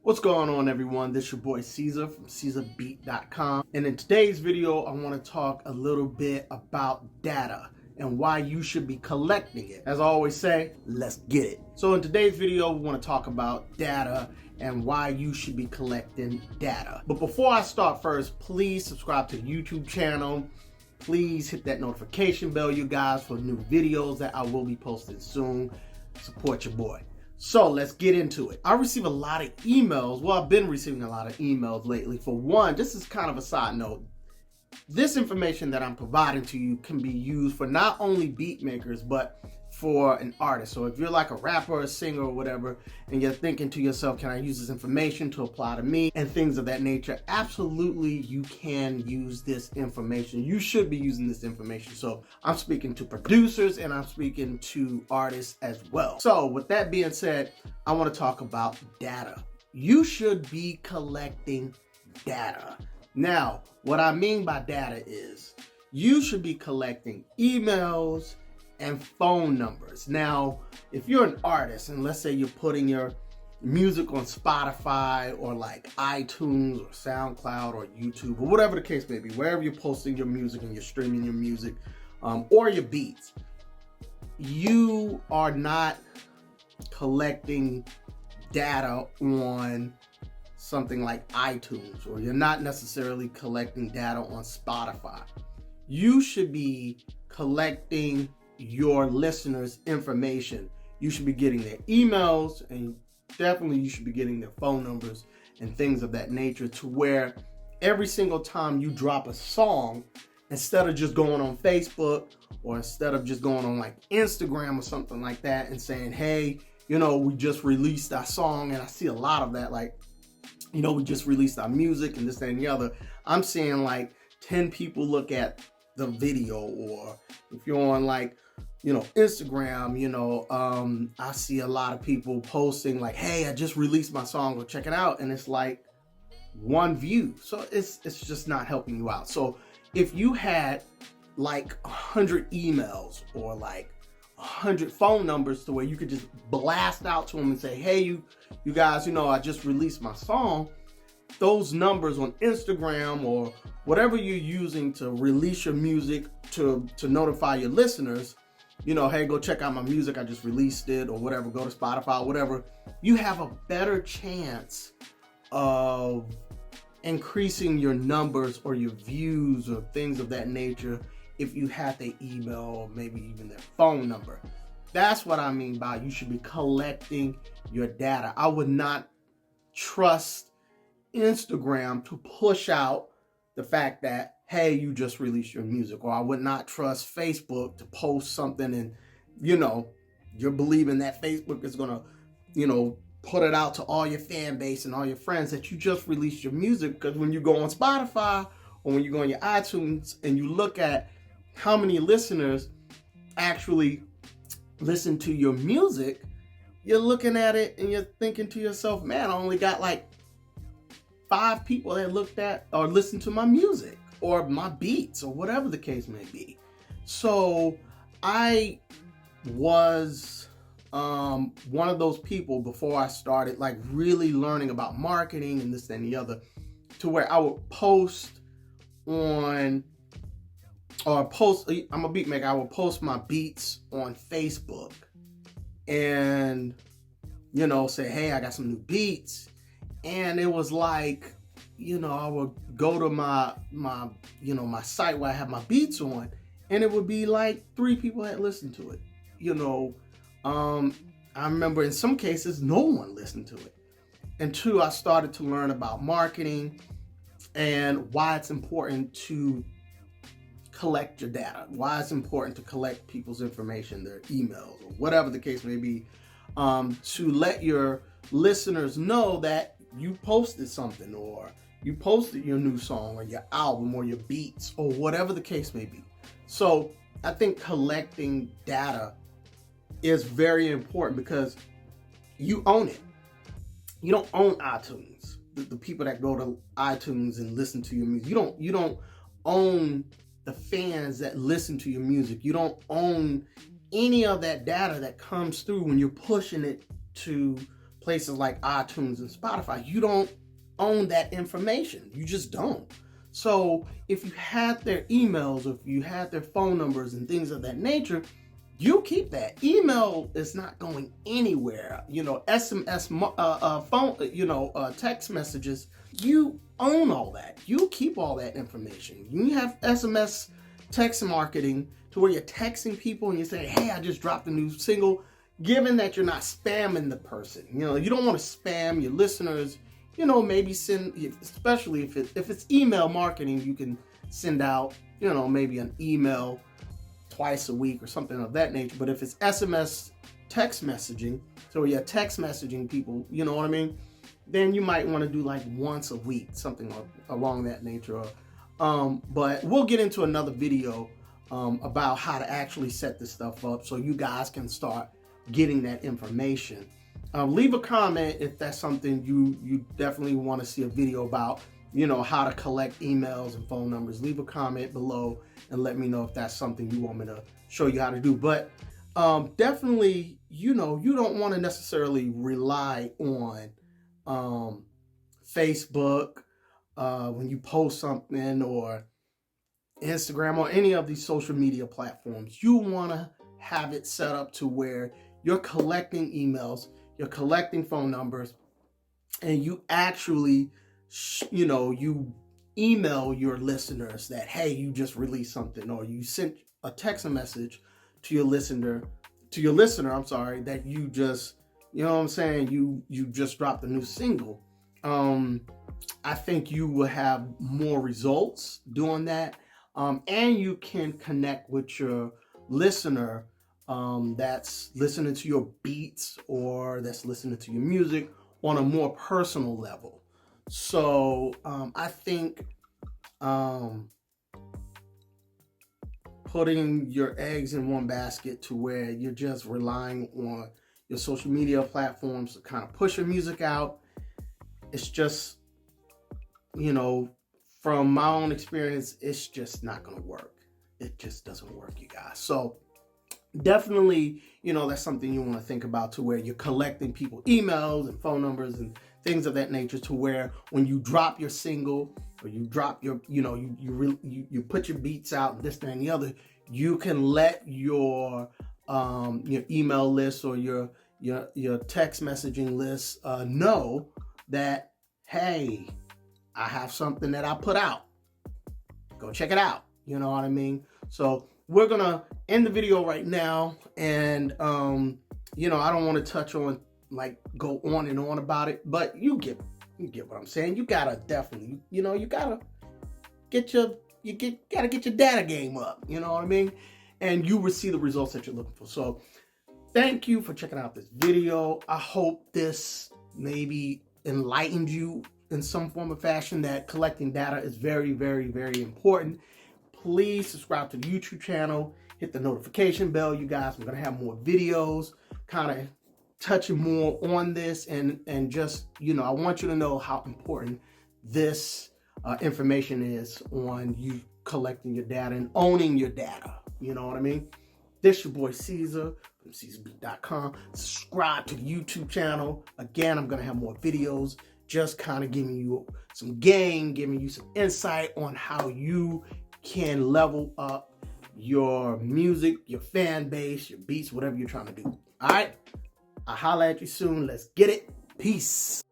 What's going on, everyone? This is your boy Ceasar from CeasarBeat.com, and in today's video I want to talk a little bit about data and why you should be collecting it. As I always say, let's get it. So in today's video we want to talk about data and why you should be collecting data. But before I start, first, please subscribe to the YouTube channel. Please hit that notification bell, you guys, for new videos that I will be posting soon. Support your boy. So let's get into it. I receive a lot of emails. Well, I've been receiving a lot of emails lately. For one, this is kind of a side note. This information that I'm providing to you can be used for not only beat makers, but for an artist. So if you're like a rapper, a singer, or whatever, and you're thinking to yourself, can I use this information to apply to me and things of that nature? Absolutely, you can use this information. You should be using this information. So I'm speaking to producers and I'm speaking to artists as well. So with that being said, I want to talk about data. You should be collecting data. Now, what I mean by data is you should be collecting emails and phone numbers. Now, if you're an artist and let's say you're putting your music on Spotify or like iTunes or SoundCloud or YouTube or whatever the case may be, wherever you're posting your music and you're streaming your music or your beats, you are not collecting data on something like iTunes, or you're not necessarily collecting data on Spotify. You should be collecting your listeners' information. You should be getting their emails, and definitely you should be getting their phone numbers and things of that nature, to where every single time you drop a song, instead of just going on Facebook or instead of just going on like Instagram or something like that and saying, hey, we just released our song, and I see a lot of that, like, we just released our music and this, that, and the other. I'm seeing like 10 people look at the video, or if you're on like, Instagram, I see a lot of people posting like, hey, I just released my song, go check it out. And it's like one view. So it's just not helping you out. So if you had like 100 emails or like 100 phone numbers to where you could just blast out to them and say, hey, you guys, I just released my song. Those numbers on Instagram or whatever you're using to release your music to notify your listeners, hey, go check out my music, I just released it, or whatever, go to Spotify, whatever. You have a better chance of increasing your numbers or your views or things of that nature if you have their email or maybe even their phone number. That's what I mean by you should be collecting your data. I would not trust Instagram to push out the fact that, hey, you just released your music. Or I would not trust Facebook to post something and, you're believing that Facebook is going to, put it out to all your fan base and all your friends that you just released your music. Because when you go on Spotify or when you go on your iTunes and you look at how many listeners actually listen to your music, you're looking at it and you're thinking to yourself, man, I only got like 5 people that looked at or listened to my music or my beats or whatever the case may be. So I was one of those people before I started like really learning about marketing and this and the other, to where I would I'm a beat maker. I would post my beats on Facebook and, say, hey, I got some new beats. And it was like, I would go to my site where I have my beats on, and it would be like 3 people had listened to it. I remember in some cases, no one listened to it. And 2, I started to learn about marketing and why it's important to collect your data, why it's important to collect people's information, their emails, or whatever the case may be, to let your listeners know that you posted something, or you posted your new song or your album or your beats or whatever the case may be. So I think collecting data is very important because you own it. You don't own iTunes. The people that go to iTunes and listen to your music, you don't own the fans that listen to your music. You don't own any of that data that comes through when you're pushing it to places like iTunes and Spotify. You don't own that information. You just don't. So if you had their emails, or if you had their phone numbers and things of that nature, you keep that. Email is not going anywhere. SMS, phone, text messages, you own all that. You keep all that information. You have SMS text marketing to where you're texting people and you say, hey, I just dropped a new single, given that you're not spamming the person. You don't want to spam your listeners. Maybe send, especially if it's email marketing, you can send out, maybe an email twice a week or something of that nature. But if it's SMS text messaging, so you're text messaging people, you know what I mean? Then you might want to do like once a week, something along that nature. But we'll get into another video about how to actually set this stuff up so you guys can start getting that information. Leave a comment if that's something you definitely want to see a video about, how to collect emails and phone numbers. Leave a comment below and let me know if that's something you want me to show you how to do. But definitely, you don't want to necessarily rely on Facebook when you post something, or Instagram, or any of these social media platforms. You want to have it set up to where you're collecting emails, you're collecting phone numbers, and you actually, you email your listeners that, hey, you just released something, or you sent a text message to your listener, that you just, you just dropped a new single. I think you will have more results doing that. And you can connect with your listener that's listening to your beats, or that's listening to your music on a more personal level. So I think putting your eggs in one basket to where you're just relying on your social media platforms to kind of push your music out, it's just, from my own experience, it's just not going to work. It just doesn't work, you guys. So definitely, that's something you want to think about, to where you're collecting people emails and phone numbers and things of that nature, to where when you drop your single, or you drop your, you put your beats out, and this, that, and the other, you can let your email list or your text messaging list know that, hey, I have something that I put out. Go check it out. You know what I mean? So we're going to end the video right now. And, I don't want to touch on, go on and on about it, but you get what I'm saying. You got to definitely, you got to get your data game up. You know what I mean? And you will see the results that you're looking for. So thank you for checking out this video. I hope this maybe enlightened you in some form or fashion, that collecting data is very, very, very important. Please subscribe to the YouTube channel, hit the notification bell, you guys. We're going to have more videos kind of touching more on this, and just, I want you to know how important this information is on you collecting your data and owning your data. You know what I mean? This your boy Ceasar from CeasarBeat.com. Subscribe to the YouTube channel. Again, I'm going to have more videos, just kind of giving you some game, giving you some insight on how you can level up your music, your fan base, your beats, whatever you're trying to do. All right? I'll holler at you soon. Let's get it. Peace.